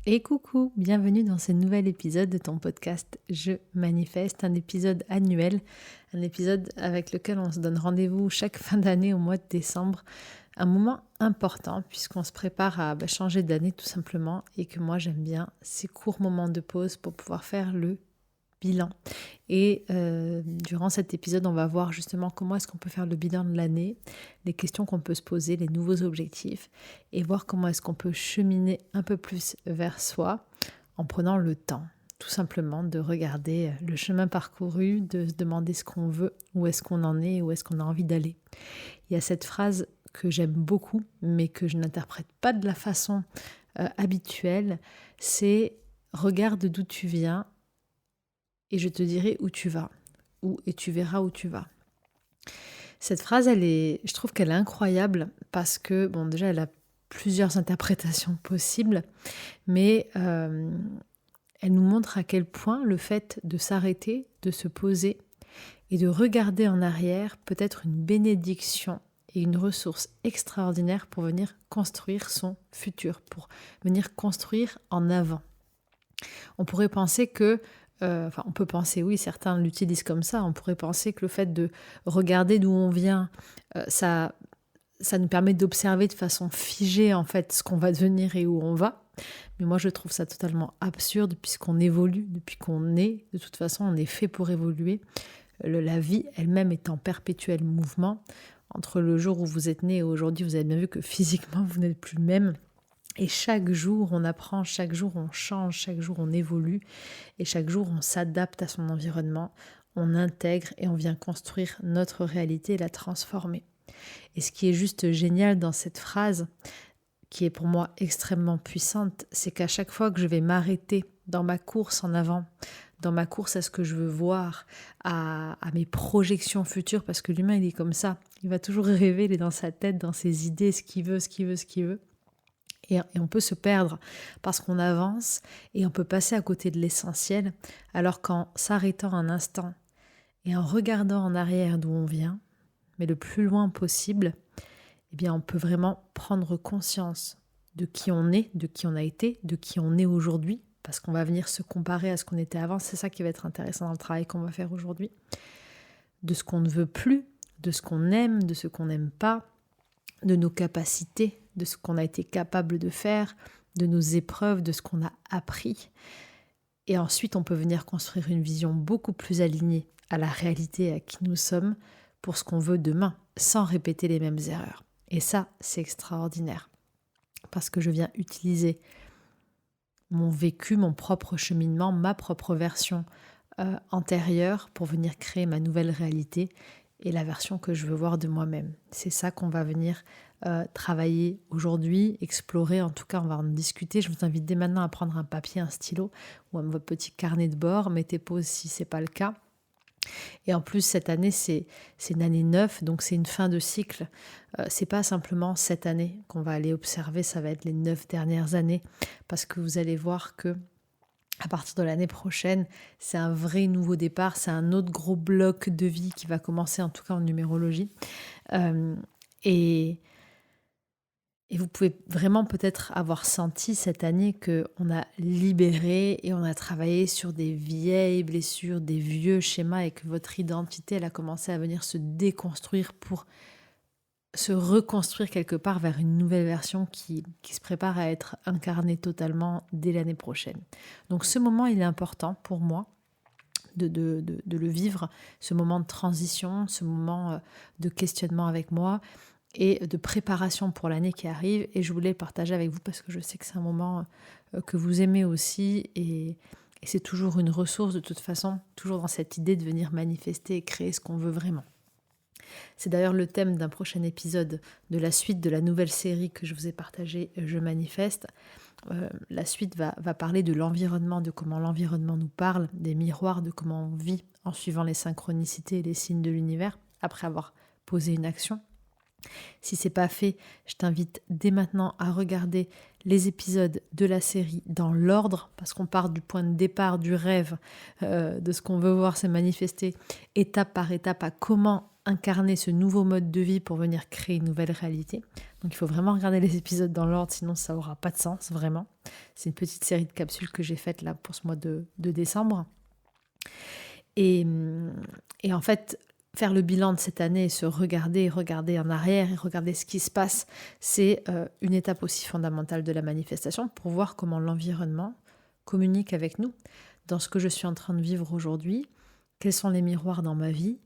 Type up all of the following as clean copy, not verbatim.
Et coucou, bienvenue dans ce nouvel épisode de ton podcast Je manifeste, un épisode annuel, un épisode avec lequel on se donne rendez-vous chaque fin d'année au mois de décembre, un moment important puisqu'on se prépare à changer d'année tout simplement et que moi j'aime bien ces courts moments de pause pour pouvoir faire le bilan. Et durant cet épisode, on va voir justement comment est-ce qu'on peut faire le bilan de l'année, les questions qu'on peut se poser, les nouveaux objectifs, et voir comment est-ce qu'on peut cheminer un peu plus vers soi en prenant le temps, tout simplement, de regarder le chemin parcouru, de se demander ce qu'on veut, où est-ce qu'on en est, où est-ce qu'on a envie d'aller. Il y a cette phrase que j'aime beaucoup, mais que je n'interprète pas de la façon habituelle, c'est « regarde d'où tu viens » et je te dirai où tu vas, et tu verras où tu vas. Cette phrase, je trouve qu'elle est incroyable parce que, bon, déjà, elle a plusieurs interprétations possibles, mais elle nous montre à quel point le fait de s'arrêter, de se poser et de regarder en arrière peut être une bénédiction et une ressource extraordinaire pour venir construire son futur, pour venir construire en avant. On pourrait penser que on peut penser, oui, certains l'utilisent comme ça, on pourrait penser que le fait de regarder d'où on vient, ça nous permet d'observer de façon figée en fait ce qu'on va devenir et où on va. Mais moi je trouve ça totalement absurde puisqu'on évolue, depuis qu'on est, de toute façon on est fait pour évoluer. La vie elle-même est en perpétuel mouvement. Entre le jour où vous êtes né et aujourd'hui, vous avez bien vu que physiquement vous n'êtes plus le même. Et chaque jour, on apprend, chaque jour, on change, chaque jour, on évolue. Et chaque jour, on s'adapte à son environnement, on intègre et on vient construire notre réalité et la transformer. Et ce qui est juste génial dans cette phrase, qui est pour moi extrêmement puissante, c'est qu'à chaque fois que je vais m'arrêter dans ma course en avant, dans ma course à ce que je veux voir, à mes projections futures, parce que l'humain, il est comme ça. Il va toujours rêver, il est dans sa tête, dans ses idées, ce qu'il veut, ce qu'il veut, ce qu'il veut. Et on peut se perdre parce qu'on avance et on peut passer à côté de l'essentiel, alors qu'en s'arrêtant un instant et en regardant en arrière d'où on vient, mais le plus loin possible, eh bien on peut vraiment prendre conscience de qui on est, de qui on a été, de qui on est aujourd'hui, parce qu'on va venir se comparer à ce qu'on était avant. C'est ça qui va être intéressant dans le travail qu'on va faire aujourd'hui. De ce qu'on ne veut plus, de ce qu'on aime, de ce qu'on n'aime pas, de nos capacités, de ce qu'on a été capable de faire, de nos épreuves, de ce qu'on a appris. Et ensuite, on peut venir construire une vision beaucoup plus alignée à la réalité, à qui nous sommes, pour ce qu'on veut demain, sans répéter les mêmes erreurs. Et ça, c'est extraordinaire, parce que je viens utiliser mon vécu, mon propre cheminement, ma propre version antérieure pour venir créer ma nouvelle réalité et la version que je veux voir de moi-même. C'est ça qu'on va venir travailler aujourd'hui, explorer, en tout cas on va en discuter. Je vous invite dès maintenant à prendre un papier, un stylo ou votre petit carnet de bord, mettez pause si ce n'est pas le cas. Et en plus cette année c'est une année 9, donc c'est une fin de cycle. C'est pas simplement cette année qu'on va aller observer, ça va être les 9 dernières années, parce que vous allez voir que à partir de l'année prochaine, c'est un vrai nouveau départ, c'est un autre gros bloc de vie qui va commencer, en tout cas en numérologie. Et vous pouvez vraiment peut-être avoir senti cette année qu'on a libéré et on a travaillé sur des vieilles blessures, des vieux schémas, et que votre identité, elle a commencé à venir se déconstruire pour se reconstruire quelque part vers une nouvelle version qui se prépare à être incarnée totalement dès l'année prochaine. Donc ce moment, il est important pour moi de le vivre, ce moment de transition, ce moment de questionnement avec moi et de préparation pour l'année qui arrive. Et je voulais le partager avec vous parce que je sais que c'est un moment que vous aimez aussi, et c'est toujours une ressource de toute façon, toujours dans cette idée de venir manifester et créer ce qu'on veut vraiment. C'est d'ailleurs le thème d'un prochain épisode de la suite de la nouvelle série que je vous ai partagée, Je manifeste. La suite va parler de l'environnement, de comment l'environnement nous parle, des miroirs, de comment on vit en suivant les synchronicités et les signes de l'univers, après avoir posé une action. Si ce n'est pas fait, je t'invite dès maintenant à regarder les épisodes de la série dans l'ordre, parce qu'on part du point de départ, du rêve, de ce qu'on veut voir se manifester, étape par étape, à comment incarner ce nouveau mode de vie pour venir créer une nouvelle réalité. Donc il faut vraiment regarder les épisodes dans l'ordre, sinon ça n'aura pas de sens, vraiment. C'est une petite série de capsules que j'ai faites là pour ce mois de décembre. Et en fait, faire le bilan de cette année et se regarder en arrière et regarder ce qui se passe, c'est une étape aussi fondamentale de la manifestation pour voir comment l'environnement communique avec nous dans ce que je suis en train de vivre aujourd'hui, quels sont les miroirs dans ma vie,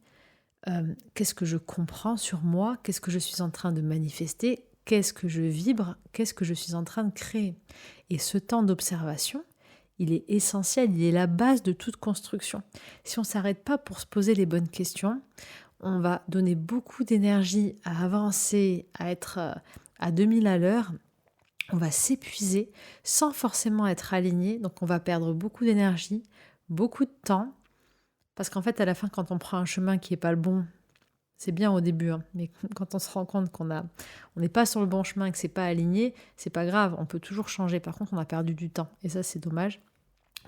qu'est-ce que je comprends sur moi, qu'est-ce que je suis en train de manifester, qu'est-ce que je vibre, qu'est-ce que je suis en train de créer. Et ce temps d'observation, il est essentiel, il est la base de toute construction. Si on ne s'arrête pas pour se poser les bonnes questions, on va donner beaucoup d'énergie à avancer, à être à 2000 à l'heure. On va s'épuiser sans forcément être aligné. Donc on va perdre beaucoup d'énergie, beaucoup de temps. Parce qu'en fait, à la fin, quand on prend un chemin qui n'est pas le bon, c'est bien au début, hein, mais quand on se rend compte on n'est pas sur le bon chemin, que c'est pas aligné, c'est pas grave, on peut toujours changer. Par contre, on a perdu du temps et ça, c'est dommage.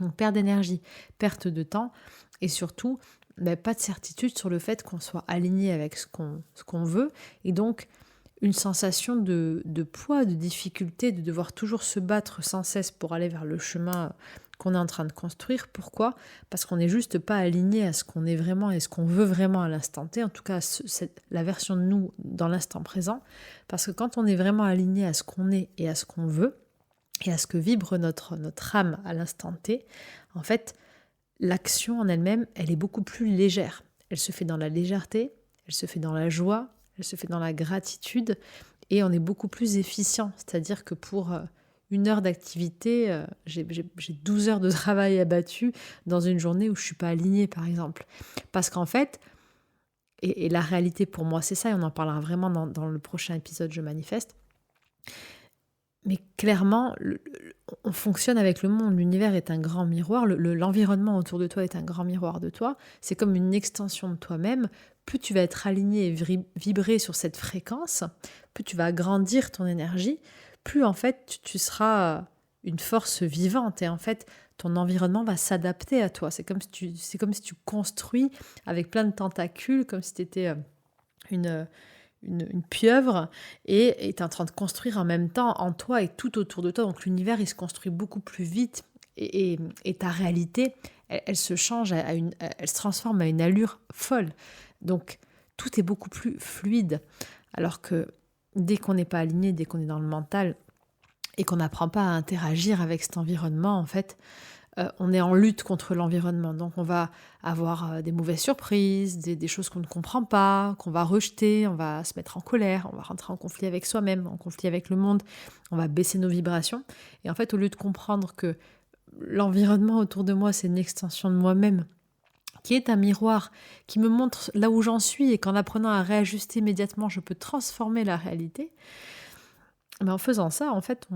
Donc, perte d'énergie, perte de temps et surtout, pas de certitude sur le fait qu'on soit aligné avec ce qu'on veut et donc une sensation de poids, de difficulté, de devoir toujours se battre sans cesse pour aller vers le chemin qu'on est en train de construire. Pourquoi ? Parce qu'on n'est juste pas aligné à ce qu'on est vraiment et ce qu'on veut vraiment à l'instant T, en tout cas la version de nous dans l'instant présent. Parce que quand on est vraiment aligné à ce qu'on est et à ce qu'on veut, et à ce que vibre notre âme à l'instant T, en fait, l'action en elle-même, elle est beaucoup plus légère. Elle se fait dans la légèreté, elle se fait dans la joie, elle se fait dans la gratitude, et on est beaucoup plus efficient. C'est-à-dire que pour 1 heure d'activité, j'ai 12 heures de travail abattu dans une journée où je ne suis pas alignée, par exemple. Parce qu'en fait, et la réalité pour moi, c'est ça, et on en parlera vraiment dans le prochain épisode Je manifeste, mais clairement, on fonctionne avec le monde. L'univers est un grand miroir. L'environnement autour de toi est un grand miroir de toi. C'est comme une extension de toi-même. Plus tu vas être aligné et vibrer sur cette fréquence, plus tu vas agrandir ton énergie, plus en fait tu seras une force vivante. Et en fait, ton environnement va s'adapter à toi. C'est comme si tu construis avec plein de tentacules, comme si tu étais une pieuvre et tu es en train de construire en même temps en toi et tout autour de toi. Donc l'univers, il se construit beaucoup plus vite et ta réalité, elle se change, elle se transforme à une allure folle. Donc tout est beaucoup plus fluide. Alors que dès qu'on n'est pas aligné, dès qu'on est dans le mental et qu'on n'apprend pas à interagir avec cet environnement, en fait, on est en lutte contre l'environnement. Donc on va avoir des mauvaises surprises, des choses qu'on ne comprend pas, qu'on va rejeter, on va se mettre en colère, on va rentrer en conflit avec soi-même, en conflit avec le monde, on va baisser nos vibrations. Et en fait, au lieu de comprendre que l'environnement autour de moi, c'est une extension de moi-même, qui est un miroir, qui me montre là où j'en suis et qu'en apprenant à réajuster immédiatement, je peux transformer la réalité, mais en faisant ça, en fait,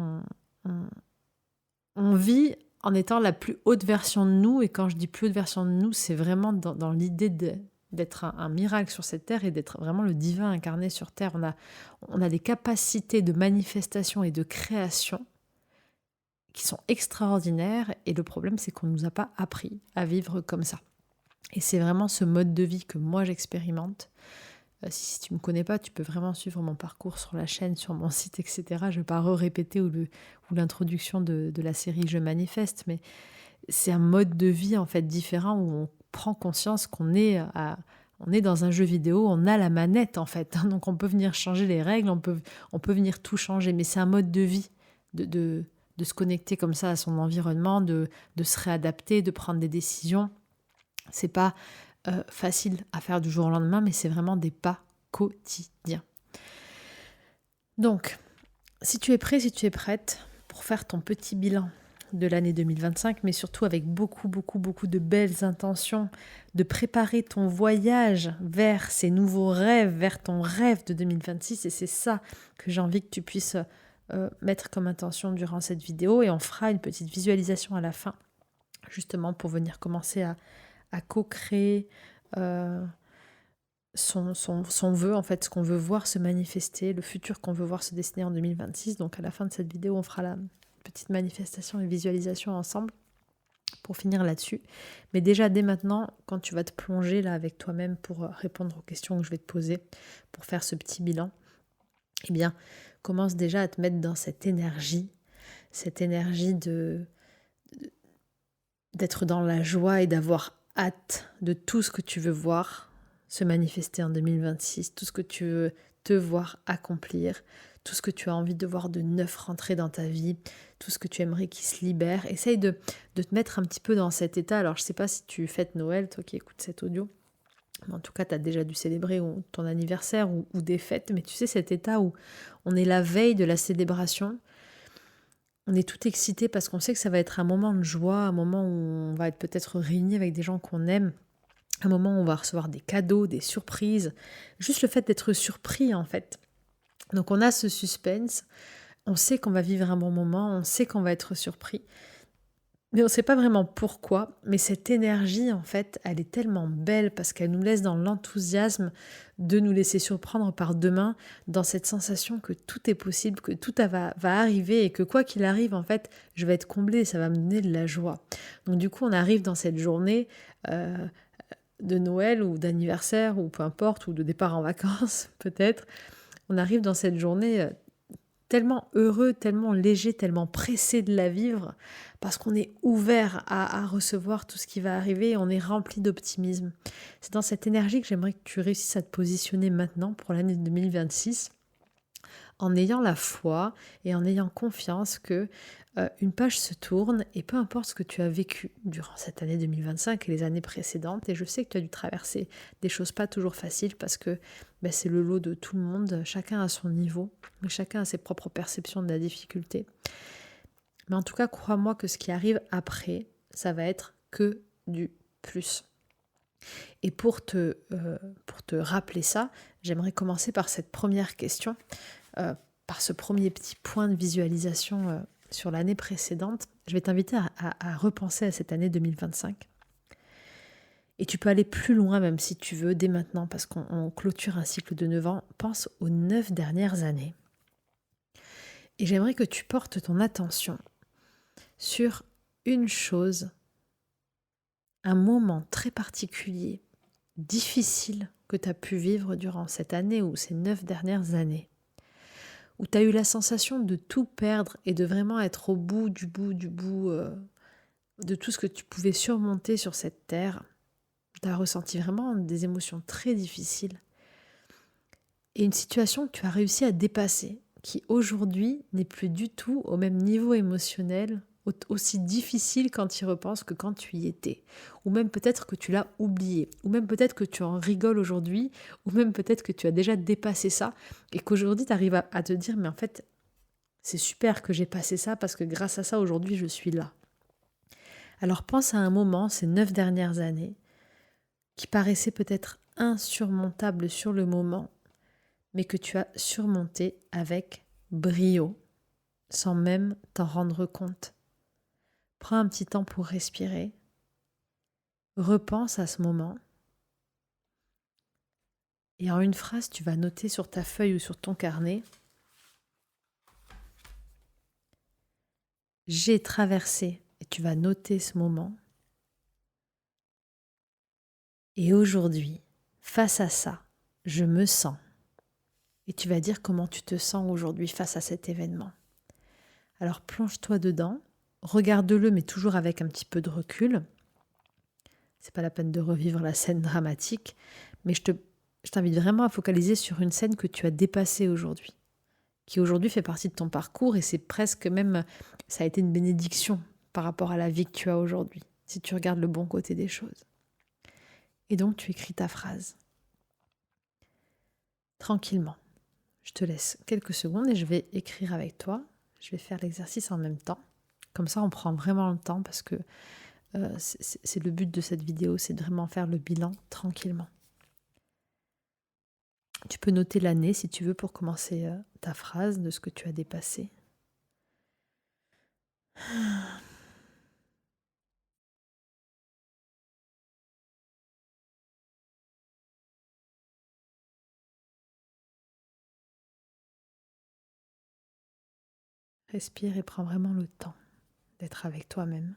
on vit en étant la plus haute version de nous. Et quand je dis plus haute version de nous, c'est vraiment dans l'idée d'être un miracle sur cette terre et d'être vraiment le divin incarné sur terre. On a des capacités de manifestation et de création qui sont extraordinaires. Et le problème, c'est qu'on ne nous a pas appris à vivre comme ça. Et c'est vraiment ce mode de vie que moi j'expérimente. Si tu ne me connais pas, tu peux vraiment suivre mon parcours sur la chaîne, sur mon site, etc. Je ne vais pas répéter ou l'introduction de la série Je manifeste, mais c'est un mode de vie en fait différent où on prend conscience qu'on est dans un jeu vidéo, on a la manette en fait. Donc on peut venir changer les règles, on peut venir tout changer, mais c'est un mode de vie de se connecter comme ça à son environnement, de se réadapter, de prendre des décisions. C'est pas facile à faire du jour au lendemain, mais c'est vraiment des pas quotidiens. Donc, si tu es prêt, si tu es prête pour faire ton petit bilan de l'année 2025, mais surtout avec beaucoup, beaucoup, beaucoup de belles intentions, de préparer ton voyage vers ces nouveaux rêves, vers ton rêve de 2026, et c'est ça que j'ai envie que tu puisses mettre comme intention durant cette vidéo, et on fera une petite visualisation à la fin, justement pour venir commencer à co-créer son vœu, en fait, ce qu'on veut voir se manifester, le futur qu'on veut voir se dessiner en 2026. Donc à la fin de cette vidéo, on fera la petite manifestation et visualisation ensemble pour finir là-dessus. Mais déjà, dès maintenant, quand tu vas te plonger là avec toi-même pour répondre aux questions que je vais te poser, pour faire ce petit bilan, eh bien, commence déjà à te mettre dans cette énergie cette énergie d'être dans la joie et d'avoir hâte de tout ce que tu veux voir se manifester en 2026, tout ce que tu veux te voir accomplir, tout ce que tu as envie de voir de neuf rentrer dans ta vie, tout ce que tu aimerais qui se libère. Essaye de te mettre un petit peu dans cet état. Alors, je ne sais pas si tu fêtes Noël, toi qui écoutes cet audio, mais en tout cas, tu as déjà dû célébrer ton anniversaire ou des fêtes, mais tu sais, cet état où on est la veille de la célébration. On est tout excité parce qu'on sait que ça va être un moment de joie, un moment où on va être peut-être réunis avec des gens qu'on aime, un moment où on va recevoir des cadeaux, des surprises. Juste le fait d'être surpris, en fait. Donc on a ce suspense, on sait qu'on va vivre un bon moment, on sait qu'on va être surpris. Mais on ne sait pas vraiment pourquoi, mais cette énergie, en fait, elle est tellement belle parce qu'elle nous laisse dans l'enthousiasme de nous laisser surprendre par demain, dans cette sensation que tout est possible, que tout va arriver et que quoi qu'il arrive, en fait, je vais être comblée, ça va me donner de la joie. Donc du coup, on arrive dans cette journée de Noël ou d'anniversaire ou peu importe, ou de départ en vacances peut-être. On arrive dans cette journée tellement heureux, tellement léger, tellement pressé de la vivre, parce qu'on est ouvert à recevoir tout ce qui va arriver et on est rempli d'optimisme. C'est dans cette énergie que j'aimerais que tu réussisses à te positionner maintenant pour l'année 2026, en ayant la foi et en ayant confiance que une page se tourne et peu importe ce que tu as vécu durant cette année 2025 et les années précédentes, et je sais que tu as dû traverser des choses pas toujours faciles parce que c'est le lot de tout le monde, chacun à son niveau, chacun a ses propres perceptions de la difficulté. Mais en tout cas, crois-moi que ce qui arrive après, ça va être que du plus. Et pour te rappeler ça, j'aimerais commencer par cette première question, par ce premier petit point de visualisation sur l'année précédente. Je vais t'inviter à repenser à cette année 2025. Et tu peux aller plus loin même si tu veux, dès maintenant, parce qu'on clôture un cycle de 9 ans. Pense aux 9 dernières années. Et j'aimerais que tu portes ton attention sur une chose, un moment très particulier, difficile que tu as pu vivre durant cette année ou ces 9 dernières années, où tu as eu la sensation de tout perdre et de vraiment être au bout de tout ce que tu pouvais surmonter sur cette terre. Tu as ressenti vraiment des émotions très difficiles et une situation que tu as réussi à dépasser, qui aujourd'hui n'est plus du tout au même niveau émotionnel, aussi difficile quand tu y repenses que quand tu y étais. Ou même peut-être que tu l'as oublié, ou même peut-être que tu en rigoles aujourd'hui, ou même peut-être que tu as déjà dépassé ça, et qu'aujourd'hui tu arrives à te dire, mais en fait, c'est super que j'ai passé ça, parce que grâce à ça, aujourd'hui, je suis là. Alors pense à un moment, ces 9 dernières années, qui paraissait peut-être insurmontable sur le moment, mais que tu as surmonté avec brio, sans même t'en rendre compte. Prends un petit temps pour respirer, repense à ce moment, et en une phrase, tu vas noter sur ta feuille ou sur ton carnet: j'ai traversé, et tu vas noter ce moment. Et aujourd'hui, face à ça, je me sens. Et tu vas dire comment tu te sens aujourd'hui face à cet événement. Alors plonge-toi dedans, regarde-le mais toujours avec un petit peu de recul. C'est pas la peine de revivre la scène dramatique, mais je t'invite vraiment à focaliser sur une scène que tu as dépassée aujourd'hui, qui aujourd'hui fait partie de ton parcours et c'est presque même, ça a été une bénédiction par rapport à la vie que tu as aujourd'hui, si tu regardes le bon côté des choses. Et donc tu écris ta phrase. Tranquillement. Je te laisse quelques secondes et je vais écrire avec toi. Je vais faire l'exercice en même temps. Comme ça, on prend vraiment le temps parce que c'est le but de cette vidéo, c'est de vraiment faire le bilan tranquillement. Tu peux noter l'année si tu veux pour commencer ta phrase de ce que tu as dépassé. Respire et prends vraiment le temps d'être avec toi-même.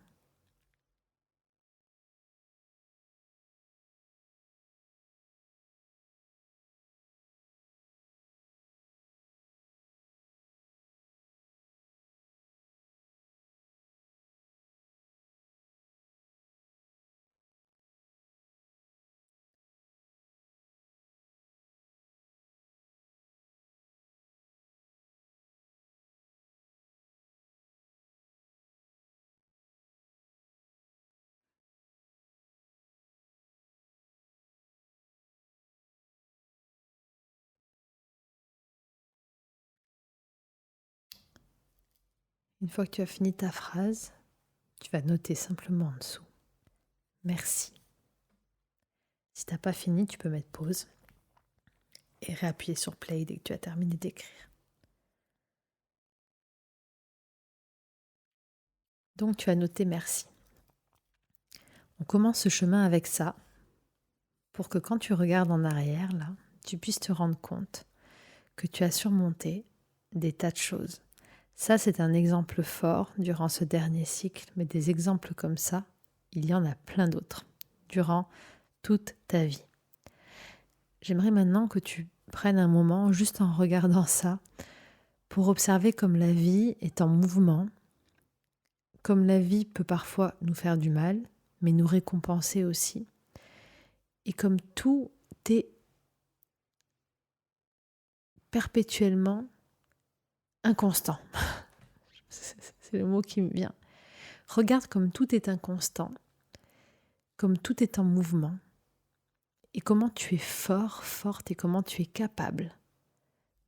Une fois que tu as fini ta phrase, tu vas noter simplement en dessous. Merci. Si tu n'as pas fini, tu peux mettre pause et réappuyer sur play dès que tu as terminé d'écrire. Donc tu as noté merci. On commence ce chemin avec ça pour que quand tu regardes en arrière, là, tu puisses te rendre compte que tu as surmonté des tas de choses. Ça, c'est un exemple fort durant ce dernier cycle, mais des exemples comme ça, il y en a plein d'autres durant toute ta vie. J'aimerais maintenant que tu prennes un moment, juste en regardant ça, pour observer comme la vie est en mouvement, comme la vie peut parfois nous faire du mal, mais nous récompenser aussi, et comme tout est perpétuellement inconstant. C'est le mot qui me vient. Regarde comme tout est inconstant, comme tout est en mouvement, et comment tu es fort, forte, et comment tu es capable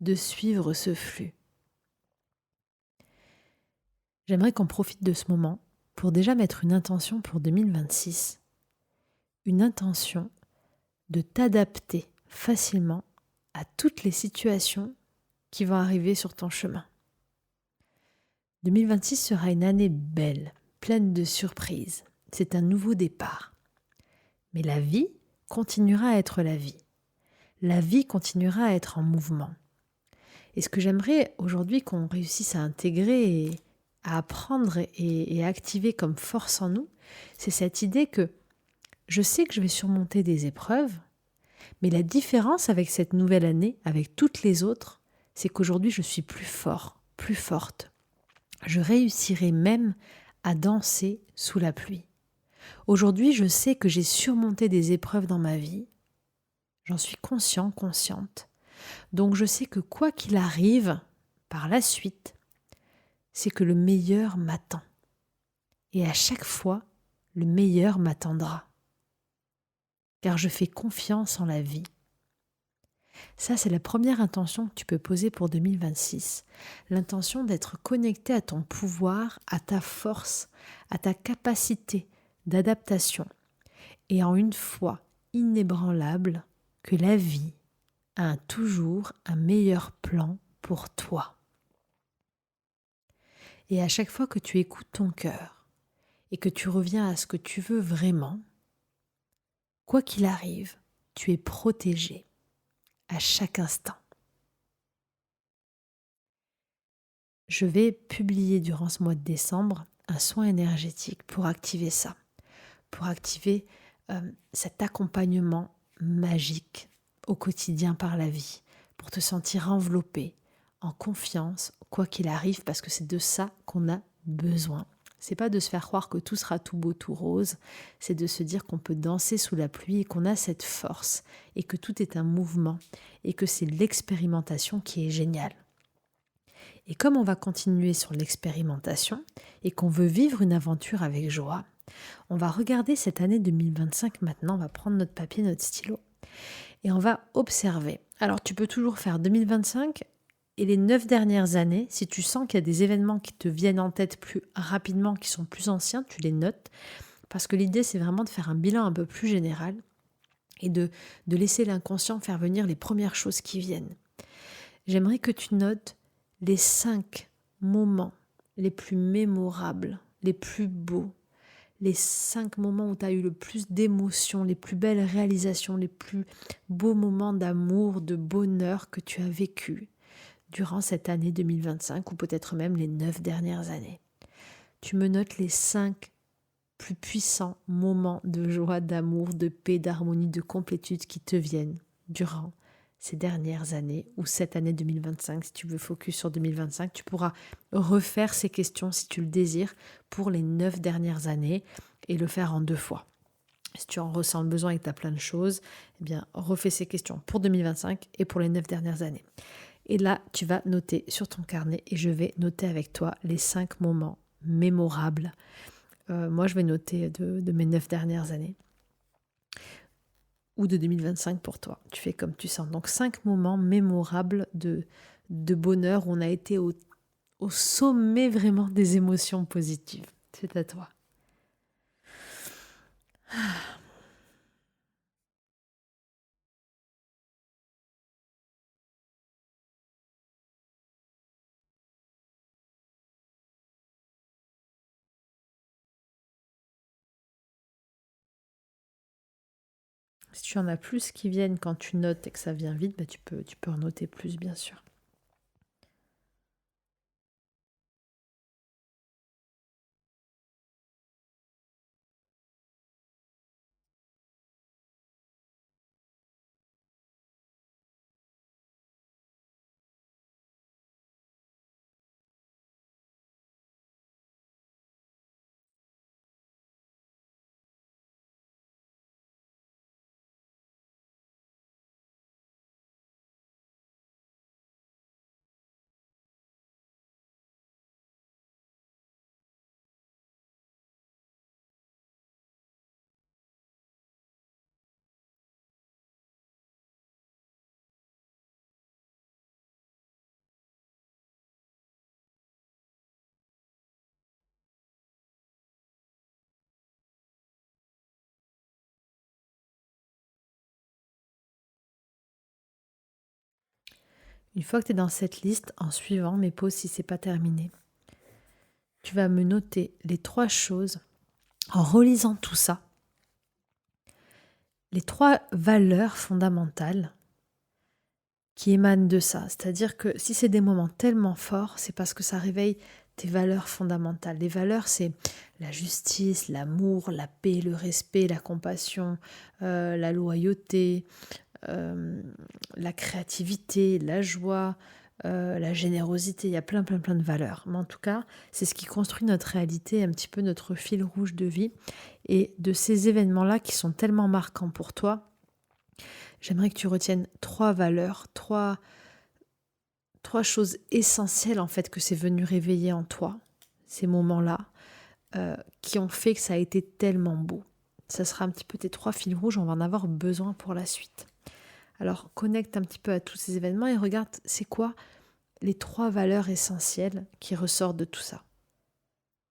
de suivre ce flux. J'aimerais qu'on profite de ce moment pour déjà mettre une intention pour 2026, une intention de t'adapter facilement à toutes les situations qui vont arriver sur ton chemin. 2026 sera une année belle, pleine de surprises. C'est un nouveau départ. Mais la vie continuera à être la vie. La vie continuera à être en mouvement. Et ce que j'aimerais aujourd'hui qu'on réussisse à intégrer et à apprendre et à activer comme force en nous, c'est cette idée que je sais que je vais surmonter des épreuves, mais la différence avec cette nouvelle année, avec toutes les autres, c'est qu'aujourd'hui je suis plus fort, plus forte. Je réussirai même à danser sous la pluie. Aujourd'hui, je sais que j'ai surmonté des épreuves dans ma vie. J'en suis conscient, consciente. Donc je sais que quoi qu'il arrive, par la suite, c'est que le meilleur m'attend. Et à chaque fois, le meilleur m'attendra. Car je fais confiance en la vie. Ça, c'est la première intention que tu peux poser pour 2026. L'intention d'être connecté à ton pouvoir, à ta force, à ta capacité d'adaptation. Et en une foi inébranlable que la vie a toujours un meilleur plan pour toi. Et à chaque fois que tu écoutes ton cœur et que tu reviens à ce que tu veux vraiment, quoi qu'il arrive, tu es protégé à chaque instant. Je vais publier durant ce mois de décembre un soin énergétique pour activer ça, pour activer cet accompagnement magique au quotidien par la vie, pour te sentir enveloppé, en confiance, quoi qu'il arrive, parce que c'est de ça qu'on a besoin. C'est pas de se faire croire que tout sera tout beau, tout rose, c'est de se dire qu'on peut danser sous la pluie et qu'on a cette force et que tout est un mouvement et que c'est l'expérimentation qui est géniale. Et comme on va continuer sur l'expérimentation et qu'on veut vivre une aventure avec joie, on va regarder cette année 2025 maintenant, on va prendre notre papier, notre stylo et on va observer. Alors tu peux toujours faire 2025 et les 9 dernières années, si tu sens qu'il y a des événements qui te viennent en tête plus rapidement, qui sont plus anciens, tu les notes parce que l'idée c'est vraiment de faire un bilan un peu plus général et de laisser l'inconscient faire venir les premières choses qui viennent. J'aimerais que tu notes les 5 moments les plus mémorables, les plus beaux, les 5 moments où tu as eu le plus d'émotions, les plus belles réalisations, les plus beaux moments d'amour, de bonheur que tu as vécu durant cette année 2025 ou peut-être même les 9 dernières années. Tu me notes les 5 plus puissants moments de joie, d'amour, de paix, d'harmonie, de complétude qui te viennent durant ces dernières années ou cette année 2025. Si tu veux focus sur 2025, tu pourras refaire ces questions si tu le désires pour les 9 dernières années et le faire en 2 fois. Si tu en ressens le besoin et que tu as plein de choses, eh bien, refais ces questions pour 2025 et pour les 9 dernières années. Et là, tu vas noter sur ton carnet et je vais noter avec toi les 5 moments mémorables. Moi, je vais noter de mes 9 dernières années ou de 2025 pour toi. Tu fais comme tu sens. Donc 5 moments mémorables de bonheur où on a été au au sommet vraiment des émotions positives. C'est à toi. Si tu en as plus qui viennent quand tu notes et que ça vient vite, bah tu peux en noter plus, bien sûr. Une fois que tu es dans cette liste, en suivant mes pauses si c'est pas terminé, tu vas me noter les 3 choses, en relisant tout ça, les 3 valeurs fondamentales qui émanent de ça. C'est-à-dire que si c'est des moments tellement forts, c'est parce que ça réveille tes valeurs fondamentales. Les valeurs, c'est la justice, l'amour, la paix, le respect, la compassion, la loyauté, euh, la créativité, la joie, la générosité. Il y a plein, plein, plein de valeurs. Mais en tout cas, c'est ce qui construit notre réalité, un petit peu notre fil rouge de vie. Et de ces événements-là qui sont tellement marquants pour toi, j'aimerais que tu retiennes 3 valeurs, trois choses essentielles en fait que c'est venu réveiller en toi, ces moments-là, qui ont fait que ça a été tellement beau. Ça sera un petit peu tes 3 fils rouges, on va en avoir besoin pour la suite. Alors connecte un petit peu à tous ces événements et regarde c'est quoi les 3 valeurs essentielles qui ressortent de tout ça.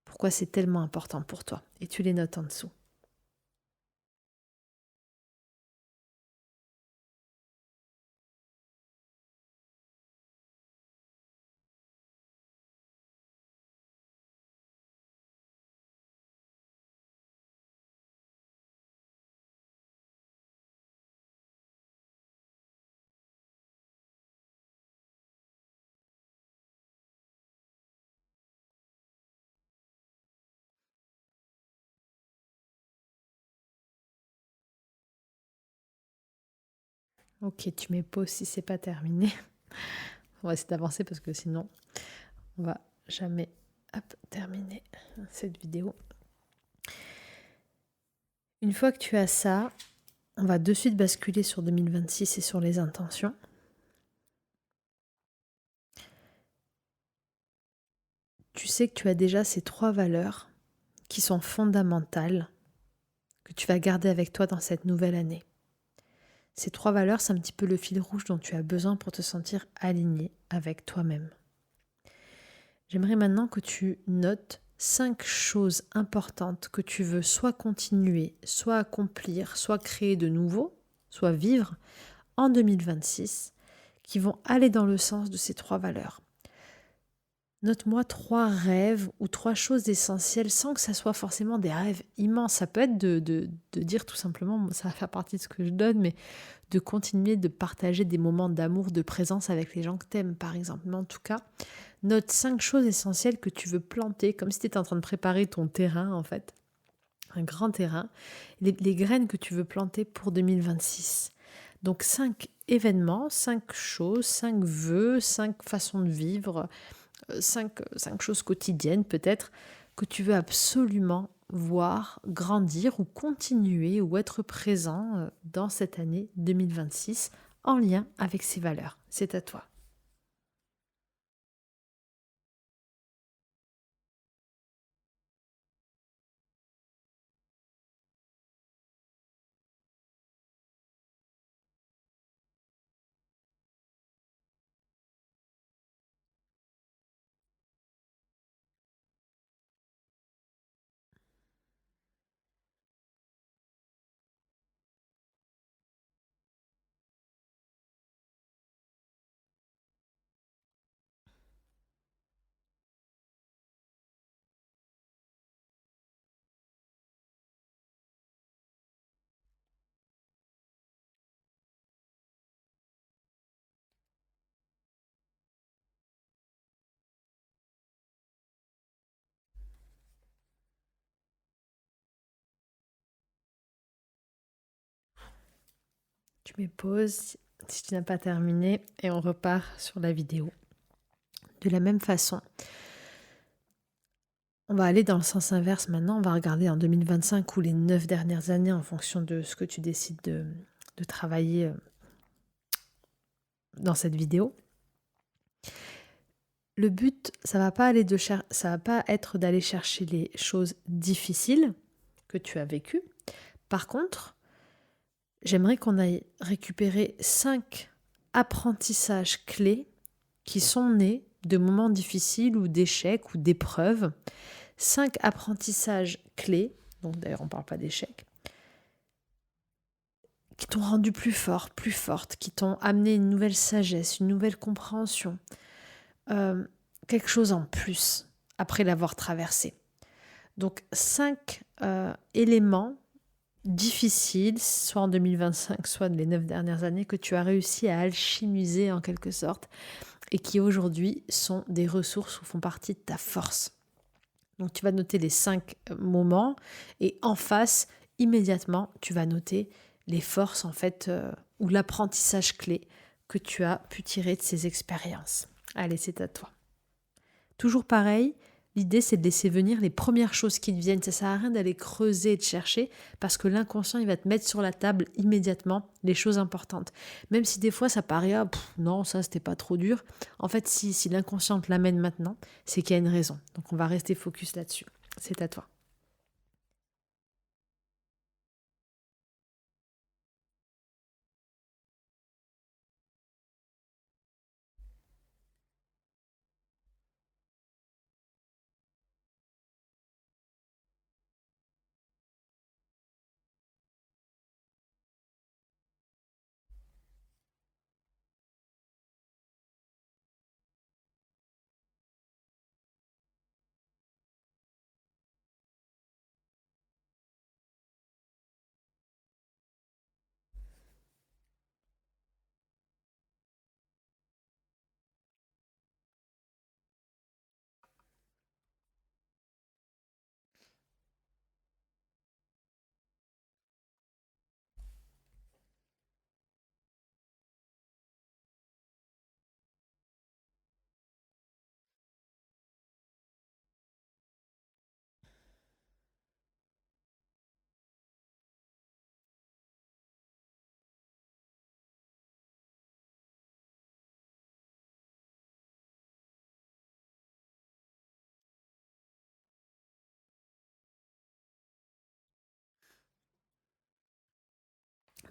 Pourquoi c'est tellement important pour toi. Et tu les notes en dessous. Ok, tu mets pause si c'est pas terminé. On va essayer d'avancer parce que sinon, on va jamais terminer cette vidéo. Une fois que tu as ça, on va de suite basculer sur 2026 et sur les intentions. Tu sais que tu as déjà ces 3 valeurs qui sont fondamentales, que tu vas garder avec toi dans cette nouvelle année. Ces 3 valeurs, c'est un petit peu le fil rouge dont tu as besoin pour te sentir aligné avec toi-même. J'aimerais maintenant que tu notes 5 choses importantes que tu veux soit continuer, soit accomplir, soit créer de nouveau, soit vivre en 2026, qui vont aller dans le sens de ces 3 valeurs. Note-moi 3 rêves ou 3 choses essentielles sans que ça soit forcément des rêves immenses. Ça peut être de dire tout simplement, ça va faire partie de ce que je donne, mais de continuer de partager des moments d'amour, de présence avec les gens que tu aimes, par exemple. Mais en tout cas, note 5 choses essentielles que tu veux planter, comme si tu étais en train de préparer ton terrain, en fait, un grand terrain, les graines que tu veux planter pour 2026. Donc 5 événements, 5 choses, 5 vœux, 5 façons de vivre, 5 choses quotidiennes peut-être, que tu veux absolument voir grandir ou continuer ou être présent dans cette année 2026 en lien avec ces valeurs. C'est à toi. Tu mets pause si tu n'as pas terminé et on repart sur la vidéo. De la même façon, on va aller dans le sens inverse maintenant. On va regarder en 2025 ou les 9 dernières années en fonction de ce que tu décides de travailler dans cette vidéo. Le but, ça va pas être d'aller chercher les choses difficiles que tu as vécues. Par contre, j'aimerais qu'on aille récupérer 5 apprentissages clés qui sont nés de moments difficiles ou d'échecs ou d'épreuves. 5 apprentissages clés, donc d'ailleurs on ne parle pas d'échecs, qui t'ont rendu plus fort, plus forte, qui t'ont amené une nouvelle sagesse, une nouvelle compréhension, quelque chose en plus après l'avoir traversé. Donc 5 éléments difficiles, soit en 2025, soit les 9 dernières années, que tu as réussi à alchimiser en quelque sorte et qui aujourd'hui sont des ressources ou font partie de ta force. Donc tu vas noter les 5 moments et en face, immédiatement, tu vas noter les forces en fait ou l'apprentissage clé que tu as pu tirer de ces expériences. Allez, c'est à toi. Toujours pareil, l'idée c'est de laisser venir les premières choses qui te viennent. Ça sert à rien d'aller creuser et de chercher parce que l'inconscient il va te mettre sur la table immédiatement les choses importantes. Même si des fois ça paraît non ça c'était pas trop dur. En fait si l'inconscient te l'amène maintenant, c'est qu'il y a une raison. Donc on va rester focus là-dessus. C'est à toi.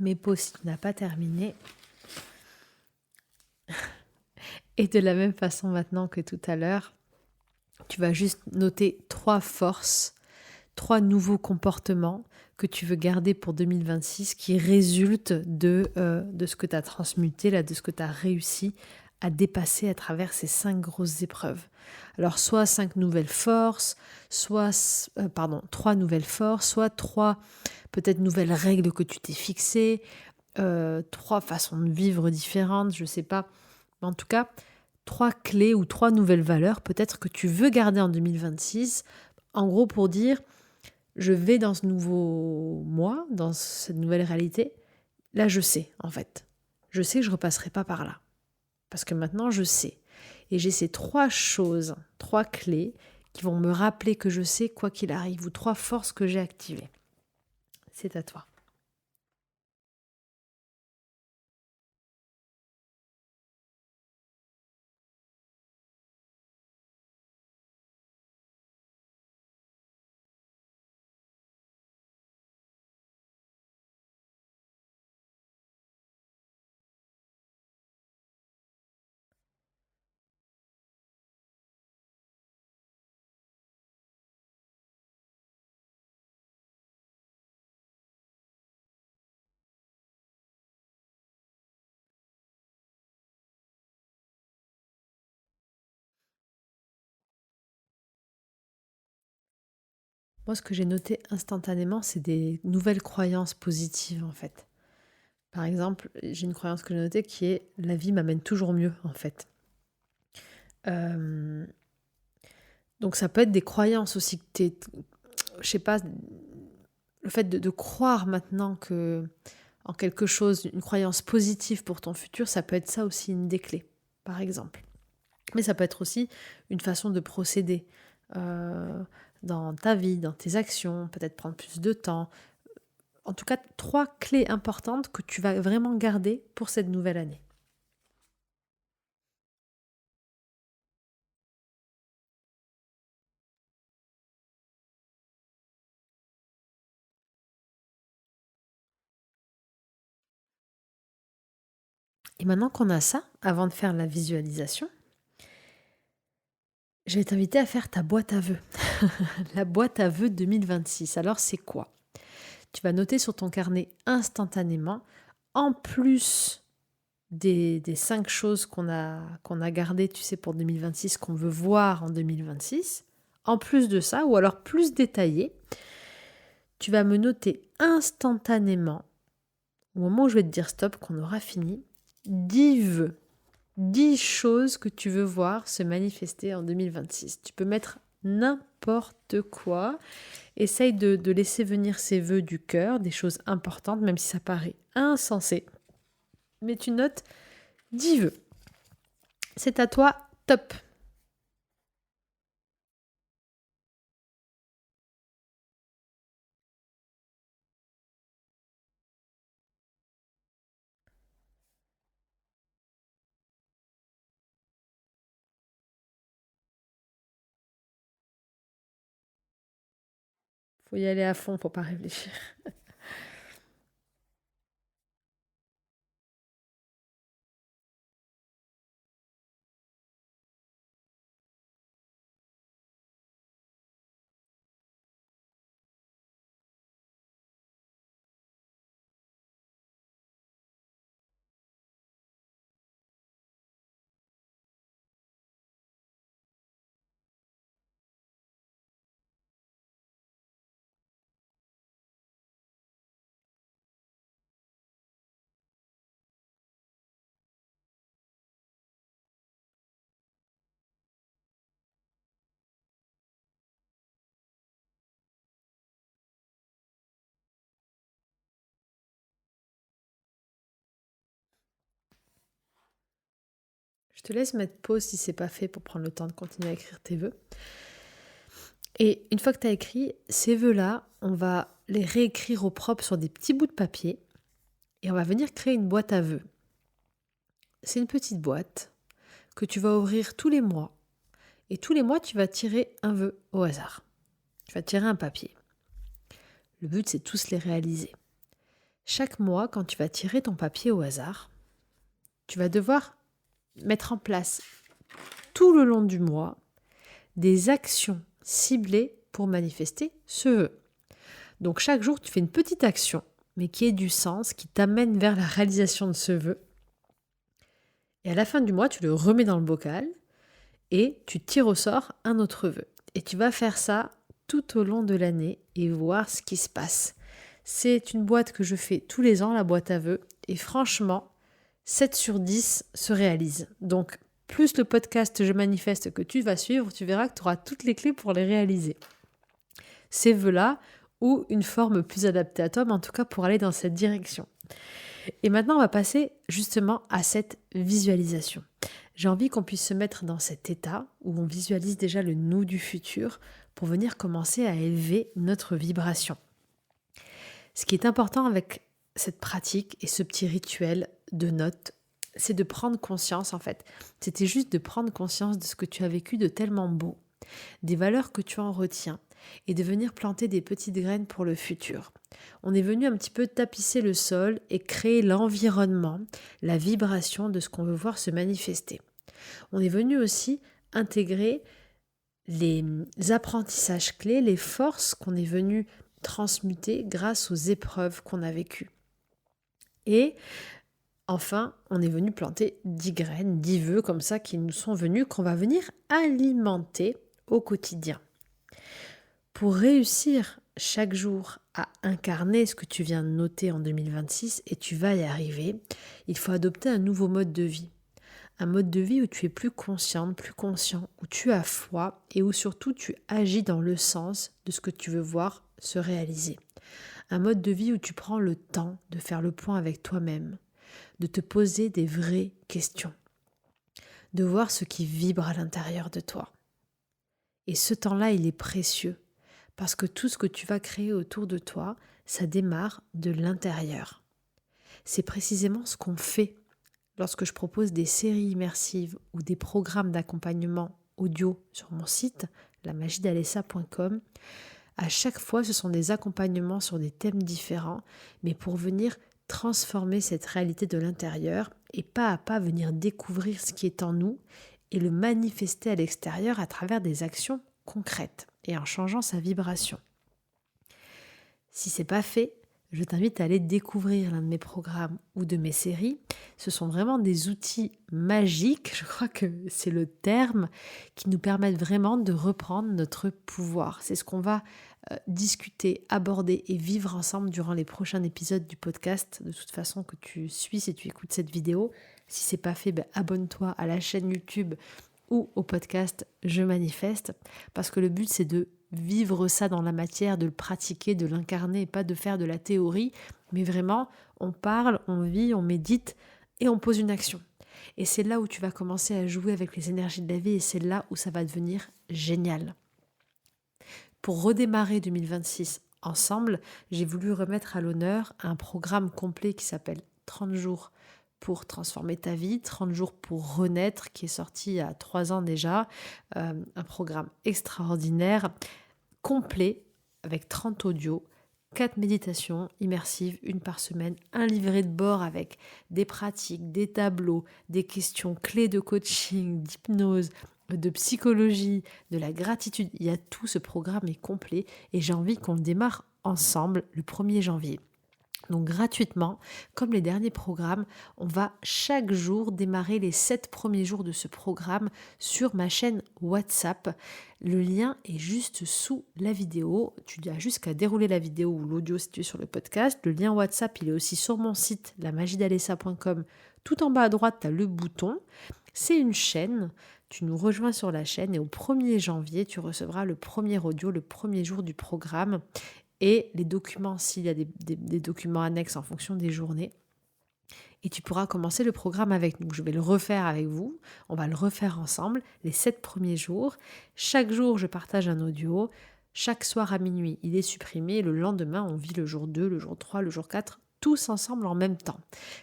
Mais pause si tu n'as pas terminé. Et de la même façon maintenant que tout à l'heure, tu vas juste noter 3 forces, 3 nouveaux comportements que tu veux garder pour 2026 qui résultent de ce que tu as transmuté, là, de ce que tu as réussi à dépasser à travers ces 5 grosses épreuves. Alors soit 5 nouvelles forces, soit 3 nouvelles forces, soit 3 peut-être nouvelles règles que tu t'es fixées, 3 façons de vivre différentes, je ne sais pas. Mais en tout cas, 3 clés ou 3 nouvelles valeurs peut-être que tu veux garder en 2026. En gros, pour dire, je vais dans ce nouveau moi, dans cette nouvelle réalité. Là, je sais, en fait. Je sais que je ne repasserai pas par là. Parce que maintenant, je sais. Et j'ai ces 3 choses, 3 clés qui vont me rappeler que je sais quoi qu'il arrive, ou 3 forces que j'ai activées. C'est à toi. Moi, ce que j'ai noté instantanément, c'est des nouvelles croyances positives, en fait. Par exemple, j'ai une croyance que j'ai notée qui est « la vie m'amène toujours mieux », en fait. Euh, donc ça peut être des croyances aussi que je sais pas, le fait de croire maintenant que, en quelque chose, une croyance positive pour ton futur, ça peut être ça aussi une des clés, par exemple. Mais ça peut être aussi une façon de procéder dans ta vie, dans tes actions, peut-être prendre plus de temps. En tout cas, 3 clés importantes que tu vas vraiment garder pour cette nouvelle année. Et maintenant qu'on a ça, avant de faire la visualisation, je vais t'inviter à faire ta boîte à vœux. La boîte à vœux 2026. Alors, c'est quoi? Tu vas noter sur ton carnet instantanément, en plus des 5 choses qu'on a gardées, tu sais, pour 2026, qu'on veut voir en 2026. En plus de ça, ou alors plus détaillé, tu vas me noter instantanément, au moment où je vais te dire stop, qu'on aura fini, 10 vœux. 10 choses que tu veux voir se manifester en 2026. Tu peux mettre n'importe quoi. Essaye de laisser venir ces vœux du cœur, des choses importantes, même si ça paraît insensé. Mais tu notes 10 vœux. C'est à toi, top. Faut y aller à fond, faut pas réfléchir. Je te laisse mettre pause si c'est pas fait pour prendre le temps de continuer à écrire tes vœux. Et une fois que tu as écrit ces vœux-là, on va les réécrire au propre sur des petits bouts de papier et on va venir créer une boîte à vœux. C'est une petite boîte que tu vas ouvrir tous les mois. Et tous les mois, tu vas tirer un vœu au hasard. Tu vas tirer un papier. Le but, c'est de tous les réaliser. Chaque mois, quand tu vas tirer ton papier au hasard, tu vas devoir mettre en place tout le long du mois des actions ciblées pour manifester ce vœu. Donc chaque jour, tu fais une petite action, mais qui ait du sens, qui t'amène vers la réalisation de ce vœu. Et à la fin du mois, tu le remets dans le bocal et tu tires au sort un autre vœu. Et tu vas faire ça tout au long de l'année et voir ce qui se passe. C'est une boîte que je fais tous les ans, la boîte à vœux, et franchement, 7 sur 10 se réalisent. Donc, plus le podcast Je manifeste que tu vas suivre, tu verras que tu auras toutes les clés pour les réaliser. Ces vœux-là, ou une forme plus adaptée à toi, mais en tout cas pour aller dans cette direction. Et maintenant, on va passer justement à cette visualisation. J'ai envie qu'on puisse se mettre dans cet état où on visualise déjà le nous du futur pour venir commencer à élever notre vibration. Ce qui est important avec cette pratique et ce petit rituel de notes, c'est de prendre conscience en fait. C'était juste de prendre conscience de ce que tu as vécu de tellement beau, des valeurs que tu en retiens et de venir planter des petites graines pour le futur. On est venu un petit peu tapisser le sol et créer l'environnement, la vibration de ce qu'on veut voir se manifester. On est venu aussi intégrer les apprentissages clés, les forces qu'on est venu transmuter grâce aux épreuves qu'on a vécues. Et enfin, on est venu planter 10 graines, 10 vœux comme ça qui nous sont venus, qu'on va venir alimenter au quotidien. Pour réussir chaque jour à incarner ce que tu viens de noter en 2026, et tu vas y arriver, il faut adopter un nouveau mode de vie. Un mode de vie où tu es plus consciente, plus conscient, où tu as foi et où surtout tu agis dans le sens de ce que tu veux voir se réaliser. Un mode de vie où tu prends le temps de faire le point avec toi-même, de te poser des vraies questions, de voir ce qui vibre à l'intérieur de toi. Et ce temps-là, il est précieux parce que tout ce que tu vas créer autour de toi, ça démarre de l'intérieur. C'est précisément ce qu'on fait lorsque je propose des séries immersives ou des programmes d'accompagnement audio sur mon site, lamagidalessa.com. À chaque fois, ce sont des accompagnements sur des thèmes différents, mais pour venir transformer cette réalité de l'intérieur et pas à pas venir découvrir ce qui est en nous et le manifester à l'extérieur à travers des actions concrètes et en changeant sa vibration. Si ce n'est pas fait, je t'invite à aller découvrir l'un de mes programmes ou de mes séries. Ce sont vraiment des outils magiques, je crois que c'est le terme, qui nous permettent vraiment de reprendre notre pouvoir. C'est ce qu'on va discuter, aborder et vivre ensemble durant les prochains épisodes du podcast. De toute façon, que tu suis si tu écoutes cette vidéo. Si ce n'est pas fait, abonne-toi à la chaîne YouTube ou au podcast Je Manifeste, parce que le but c'est de vivre ça dans la matière, de le pratiquer, de l'incarner, et pas de faire de la théorie, mais vraiment on parle, on vit, on médite et on pose une action. Et c'est là où tu vas commencer à jouer avec les énergies de la vie et c'est là où ça va devenir génial. Pour redémarrer 2026 ensemble, j'ai voulu remettre à l'honneur un programme complet qui s'appelle 30 jours pour transformer ta vie, 30 jours pour renaître, qui est sorti il y a 3 ans déjà, un programme extraordinaire, complet, avec 30 audios, 4 méditations immersives, une par semaine, un livret de bord avec des pratiques, des tableaux, des questions clés de coaching, d'hypnose, de psychologie, de la gratitude. Il y a tout, ce programme est complet et j'ai envie qu'on le démarre ensemble le 1er janvier. Donc gratuitement, comme les derniers programmes, on va chaque jour démarrer les 7 premiers jours de ce programme sur ma chaîne WhatsApp. Le lien est juste sous la vidéo. Tu as juste qu'à dérouler la vidéo ou l'audio si tu es sur le podcast. Le lien WhatsApp, il est aussi sur mon site, lamagidalessa.com. Tout en bas à droite, tu as le bouton. C'est une chaîne. Tu nous rejoins sur la chaîne et au 1er janvier, tu recevras le premier audio, le premier jour du programme. Et les documents, s'il y a des documents annexes en fonction des journées. Et tu pourras commencer le programme avec nous. Je vais le refaire avec vous. On va le refaire ensemble les 7 premiers jours. Chaque jour, je partage un audio. Chaque soir à minuit, il est supprimé. Le lendemain, on vit le jour 2, le jour 3, le jour 4, tous ensemble en même temps.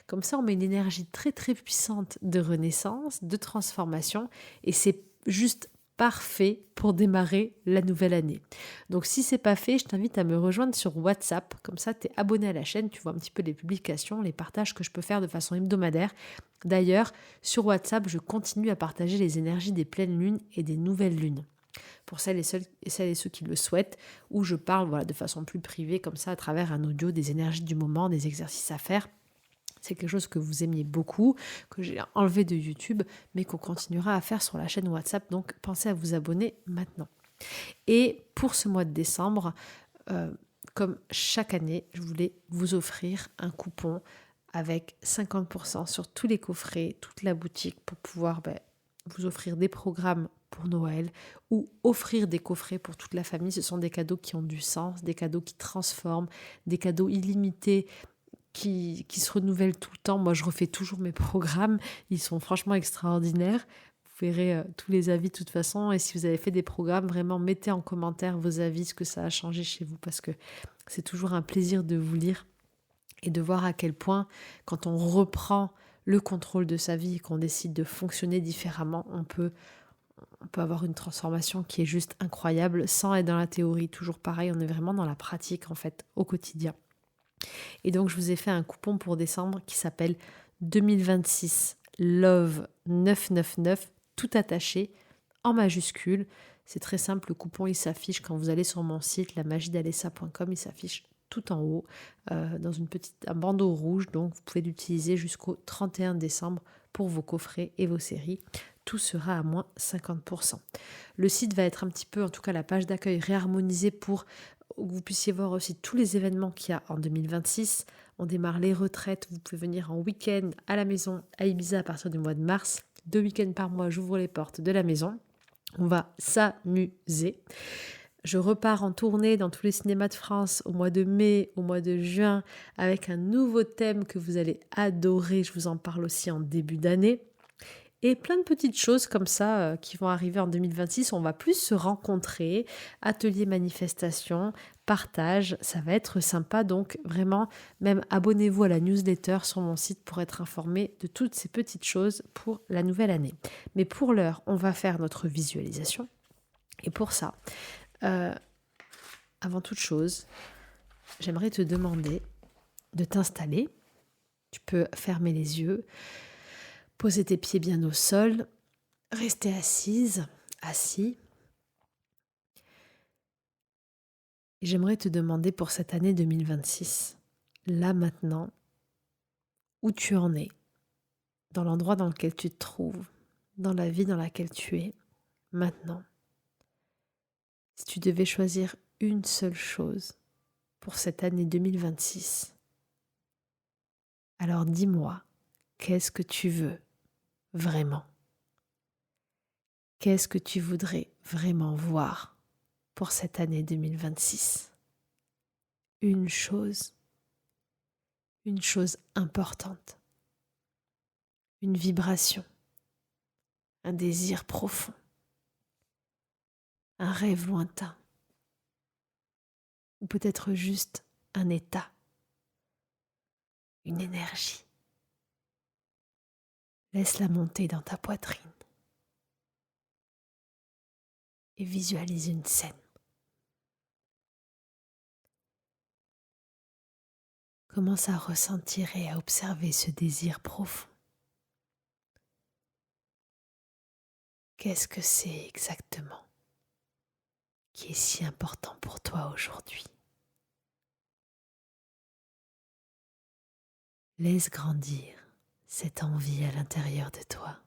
Comme ça, on met une énergie très très puissante de renaissance, de transformation. Et c'est juste parfait pour démarrer la nouvelle année. Donc si c'est pas fait, je t'invite à me rejoindre sur WhatsApp. Comme ça, tu es abonné à la chaîne, tu vois un petit peu les publications, les partages que je peux faire de façon hebdomadaire. D'ailleurs, sur WhatsApp, je continue à partager les énergies des pleines lunes et des nouvelles lunes. Pour celles et ceux qui le souhaitent, où je parle de façon plus privée, comme ça, à travers un audio, des énergies du moment, des exercices à faire. C'est quelque chose que vous aimiez beaucoup, que j'ai enlevé de YouTube, mais qu'on continuera à faire sur la chaîne WhatsApp. Donc, pensez à vous abonner maintenant. Et pour ce mois de décembre, comme chaque année, je voulais vous offrir un coupon avec 50% sur tous les coffrets, toute la boutique pour pouvoir vous offrir des programmes pour Noël ou offrir des coffrets pour toute la famille. Ce sont des cadeaux qui ont du sens, des cadeaux qui transforment, des cadeaux illimités, qui se renouvellent tout le temps. Moi, je refais toujours mes programmes. Ils sont franchement extraordinaires. Vous verrez tous les avis de toute façon. Et si vous avez fait des programmes, vraiment, mettez en commentaire vos avis, ce que ça a changé chez vous. Parce que c'est toujours un plaisir de vous lire et de voir à quel point, quand on reprend le contrôle de sa vie et qu'on décide de fonctionner différemment, on peut avoir une transformation qui est juste incroyable sans être dans la théorie. Toujours pareil, on est vraiment dans la pratique en fait, au quotidien. Et donc, je vous ai fait un coupon pour décembre qui s'appelle 2026 Love 999, tout attaché, en majuscule. C'est très simple, le coupon, il s'affiche quand vous allez sur mon site, lamagidalessa.com, il s'affiche tout en haut, dans un bandeau rouge. Donc, vous pouvez l'utiliser jusqu'au 31 décembre pour vos coffrets et vos séries. Tout sera à moins 50%. Le site va être un petit peu, en tout cas la page d'accueil, réharmonisée pour que vous puissiez voir aussi tous les événements qu'il y a en 2026. On démarre les retraites, vous pouvez venir en week-end à la maison à Ibiza à partir du mois de mars. 2 week-ends par mois, j'ouvre les portes de la maison. On va s'amuser. Je repars en tournée dans tous les cinémas de France au mois de mai, au mois de juin, avec un nouveau thème que vous allez adorer. Je vous en parle aussi en début d'année. Et plein de petites choses comme ça qui vont arriver en 2026. On va plus se rencontrer, atelier manifestation, partage, ça va être sympa. Donc vraiment, même abonnez-vous à la newsletter sur mon site pour être informé de toutes ces petites choses pour la nouvelle année. Mais pour l'heure, on va faire notre visualisation. Et pour ça, avant toute chose, j'aimerais te demander de t'installer. Tu peux fermer les yeux, poser tes pieds bien au sol, rester assise, assis. Et j'aimerais te demander pour cette année 2026, là maintenant, où tu en es, dans l'endroit dans lequel tu te trouves, dans la vie dans laquelle tu es, maintenant. Si tu devais choisir une seule chose pour cette année 2026, alors dis-moi, qu'est-ce que tu veux vraiment? Qu'est-ce que tu voudrais vraiment voir pour cette année 2026? Une chose importante, une vibration, un désir profond, un rêve lointain, ou peut-être juste un état, une énergie. Laisse-la monter dans ta poitrine et visualise une scène. Commence à ressentir et à observer ce désir profond. Qu'est-ce que c'est exactement qui est si important pour toi aujourd'hui? Laisse grandir cette envie à l'intérieur de toi.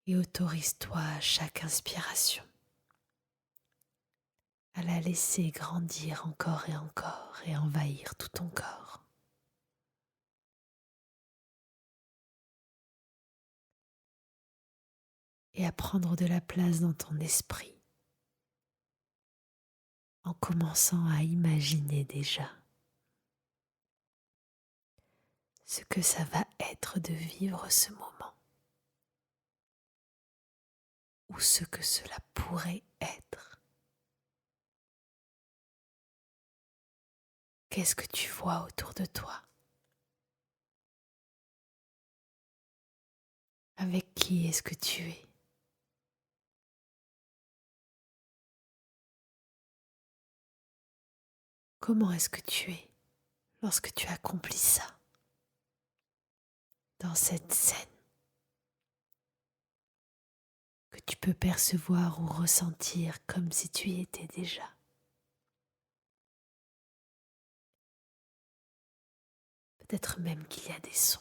Et autorise-toi à chaque inspiration à la laisser grandir encore et envahir tout ton corps. Et à prendre de la place dans ton esprit en commençant à imaginer déjà ce que ça va être de vivre ce moment ou ce que cela pourrait être. Qu'est-ce que tu vois autour de toi? Avec qui est-ce que tu es? Comment est-ce que tu es lorsque tu accomplis ça dans cette scène que tu peux percevoir ou ressentir comme si tu y étais déjà? Peut-être même qu'il y a des sons,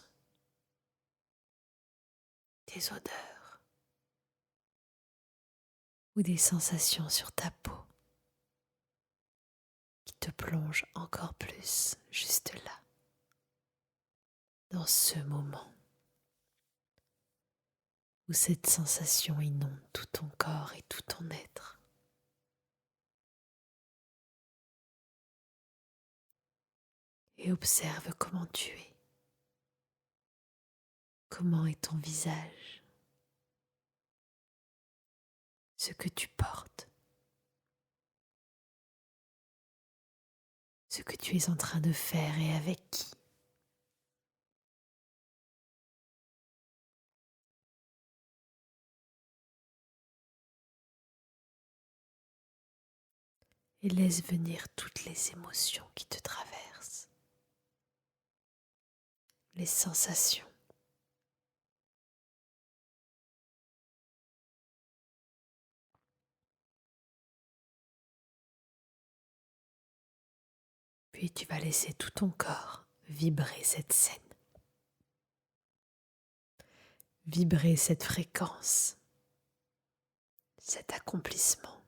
des odeurs ou des sensations sur ta peau qui te plongent encore plus juste là, dans ce moment où cette sensation inonde tout ton corps et tout ton être. Et observe comment tu es. Comment est ton visage? Ce que tu portes. Ce que tu es en train de faire et avec qui. Et laisse venir toutes les émotions qui te traversent. Les sensations. Puis tu vas laisser tout ton corps vibrer cette scène. Vibrer cette fréquence. Cet accomplissement.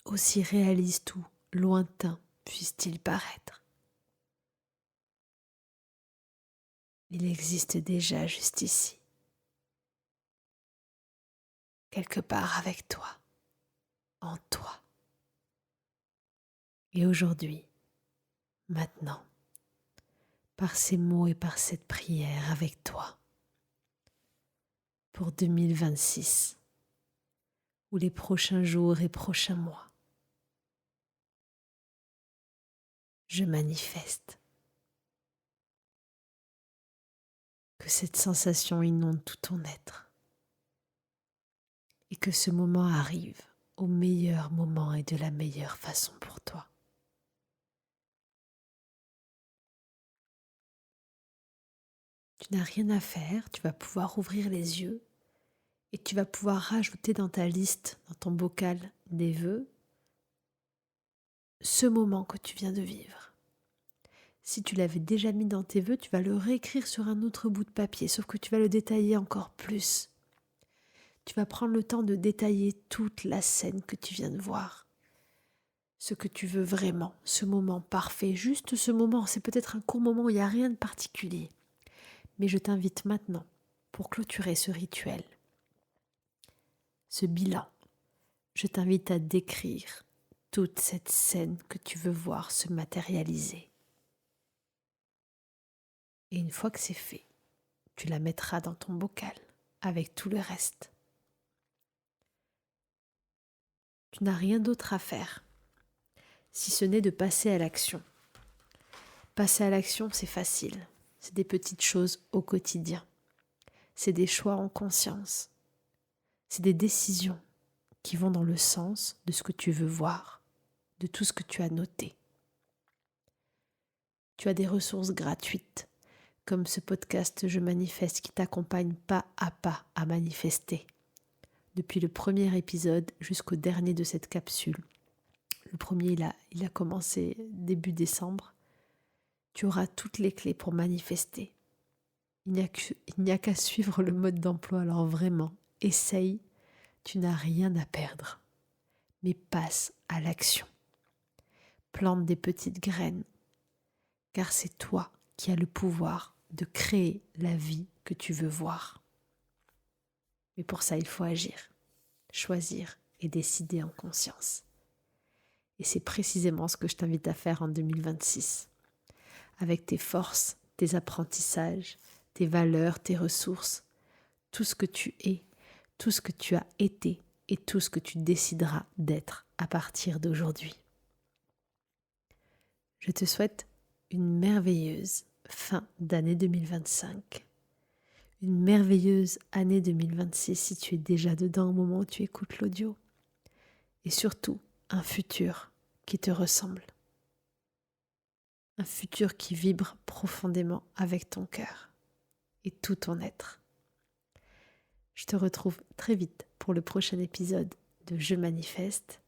Aussi réaliste ou lointain puisse-t-il paraître. Il existe déjà juste ici, quelque part avec toi, en toi. Et aujourd'hui, maintenant, par ces mots et par cette prière avec toi, pour 2026, ou les prochains jours et prochains mois, je manifeste que cette sensation inonde tout ton être et que ce moment arrive au meilleur moment et de la meilleure façon pour toi. Tu n'as rien à faire, tu vas pouvoir ouvrir les yeux et tu vas pouvoir rajouter dans ta liste, dans ton bocal des vœux, ce moment que tu viens de vivre. Si tu l'avais déjà mis dans tes vœux, tu vas le réécrire sur un autre bout de papier, sauf que tu vas le détailler encore plus. Tu vas prendre le temps de détailler toute la scène que tu viens de voir. Ce que tu veux vraiment, ce moment parfait, juste ce moment, c'est peut-être un court moment où il n'y a rien de particulier. Mais je t'invite maintenant, pour clôturer ce rituel, ce bilan, je t'invite à décrire toute cette scène que tu veux voir se matérialiser. Et une fois que c'est fait, tu la mettras dans ton bocal avec tout le reste. Tu n'as rien d'autre à faire, si ce n'est de passer à l'action. Passer à l'action, c'est facile. C'est des petites choses au quotidien. C'est des choix en conscience. C'est des décisions qui vont dans le sens de ce que tu veux voir, de tout ce que tu as noté. Tu as des ressources gratuites, comme ce podcast Je manifeste qui t'accompagne pas à manifester. Depuis le premier épisode jusqu'au dernier de cette capsule. Le premier, il a commencé début décembre. Tu auras toutes les clés pour manifester. Il n'y a qu'à suivre le mode d'emploi, alors vraiment, essaye, tu n'as rien à perdre. Mais passe à l'action. Plante des petites graines, car c'est toi qui as le pouvoir de créer la vie que tu veux voir. Mais pour ça, il faut agir, choisir et décider en conscience. Et c'est précisément ce que je t'invite à faire en 2026. Avec tes forces, tes apprentissages, tes valeurs, tes ressources, tout ce que tu es, tout ce que tu as été et tout ce que tu décideras d'être à partir d'aujourd'hui. Je te souhaite une merveilleuse fin d'année 2025, une merveilleuse année 2026 si tu es déjà dedans au moment où tu écoutes l'audio, et surtout un futur qui te ressemble, un futur qui vibre profondément avec ton cœur et tout ton être. Je te retrouve très vite pour le prochain épisode de Je manifeste,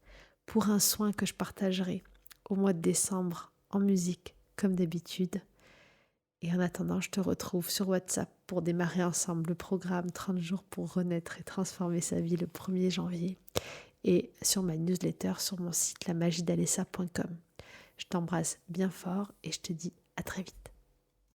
pour un soin que je partagerai au mois de décembre en musique comme d'habitude. Et en attendant, je te retrouve sur WhatsApp pour démarrer ensemble le programme 30 jours pour renaître et transformer sa vie le 1er janvier et sur ma newsletter sur mon site lamagidalessa.com. Je t'embrasse bien fort et je te dis à très vite.